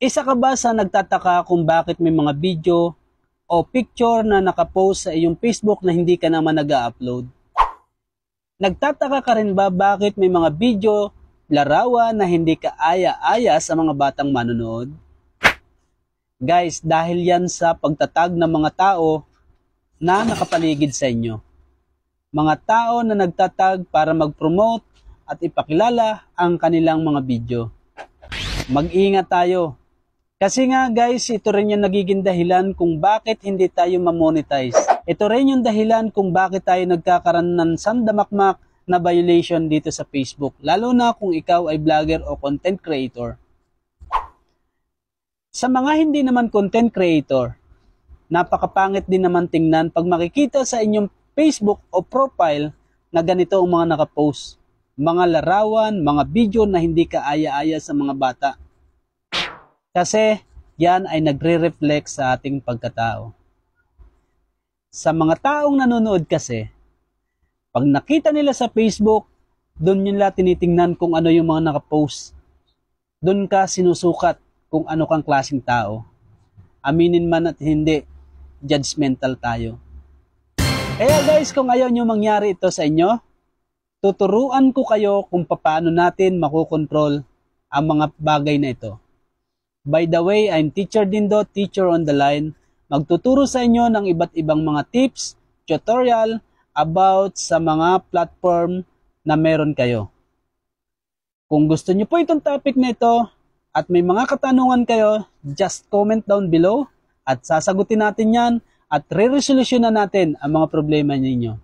Isa ka ba sa nagtataka kung bakit may mga video o picture na nakapost sa iyong Facebook na hindi ka naman nag-upload? Nagtataka ka rin ba bakit may mga video, larawan na hindi ka aya-aya sa mga batang manonood? Guys, dahil yan sa pagtatag ng mga tao na nakapaligid sa inyo. Mga tao na nagtatag para mag-promote at ipakilala ang kanilang mga video. Mag-ingat tayo. Kasi nga guys, ito rin yung nagiging dahilan kung bakit hindi tayo ma-monetize. Ito rin yung dahilan kung bakit tayo nagkakaroon ng sandamakmak na violation dito sa Facebook. Lalo na kung ikaw ay vlogger o content creator. Sa mga hindi naman content creator, napakapangit din naman tingnan pag makikita sa inyong Facebook o profile na ganito ang mga nakapost. Mga larawan, mga video na hindi ka aya-aya sa mga bata. Kasi yan ay nagre-reflect sa ating pagkatao. Sa mga taong nanonood kasi, pag nakita nila sa Facebook, doon nila tinitingnan kung ano yung mga nakapost. Doon ka sinusukat kung ano kang klaseng tao. Aminin man at hindi, judgmental tayo. Kaya guys, kung ayaw nyo mangyari ito sa inyo, tuturuan ko kayo kung paano natin makokontrol ang mga bagay na ito. By the way, I'm Teacher Dindo, teacher on the line. Magtuturo sa inyo ng iba't ibang mga tips, tutorial about sa mga platform na meron kayo. Kung gusto niyo po itong topic na ito at may mga katanungan kayo, just comment down below at sasagutin natin yan at re-resolutionan natin ang mga problema ninyo.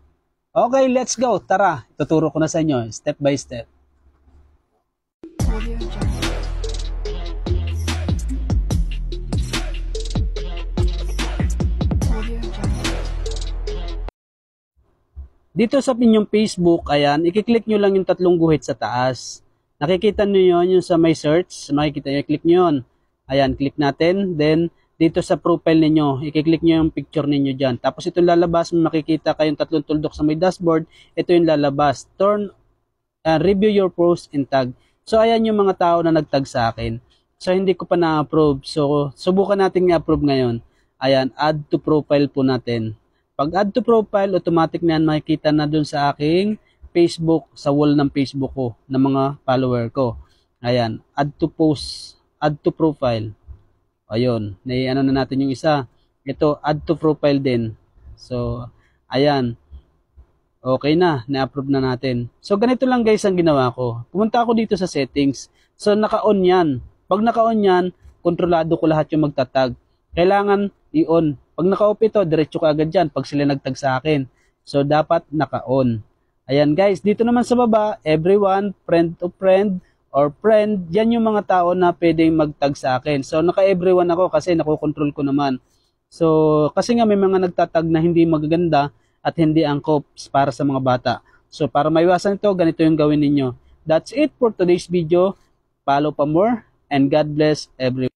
Okay, let's go. Tara, ituturo ko na sa inyo step by step. Dito sa inyong Facebook, ayan, i-click nyo lang yung tatlong guhit sa taas. Nakikita nyo yun, yung sa my search, makikita nyo, i-click nyo yun. Ayan, click natin. Then, dito sa profile ninyo, i-click nyo yung picture ninyo dyan. Tapos itong lalabas, makikita kayong tatlong tuldok sa may dashboard. Ito yung lalabas. Review your post and tag. So, ayan yung mga tao na nagtag sa akin. So, hindi ko pa na-approve. So, subukan natin i-approve ngayon. Ayan, add to profile po natin. Pag add to profile, automatic na yan makikita na dun sa aking Facebook, sa wall ng Facebook ko, ng mga follower ko. Ayan, add to post, add to profile. Ayun, ano na natin yung isa. Ito, add to profile din. So, ayan. Okay na, na-approve na natin. So, ganito lang guys ang ginawa ko. Pumunta ako dito sa settings. So, naka-on yan. Pag naka-on yan, kontrolado ko lahat yung magtatag. Kailangan i-on. Pag naka-off ito, diretso ka agad dyan pag sila nagtag sa akin. So, dapat naka-on. Ayan guys, dito naman sa baba, everyone, friend to friend, or friend, yan yung mga tao na pwedeng magtag sa akin. So, naka-everyone ako kasi nakokontrol ko naman. So, kasi nga may mga nagtatag na hindi magaganda at hindi angkop para sa mga bata. So, para maiwasan ito, ganito yung gawin ninyo. That's it for today's video. Follow pa more and God bless everyone.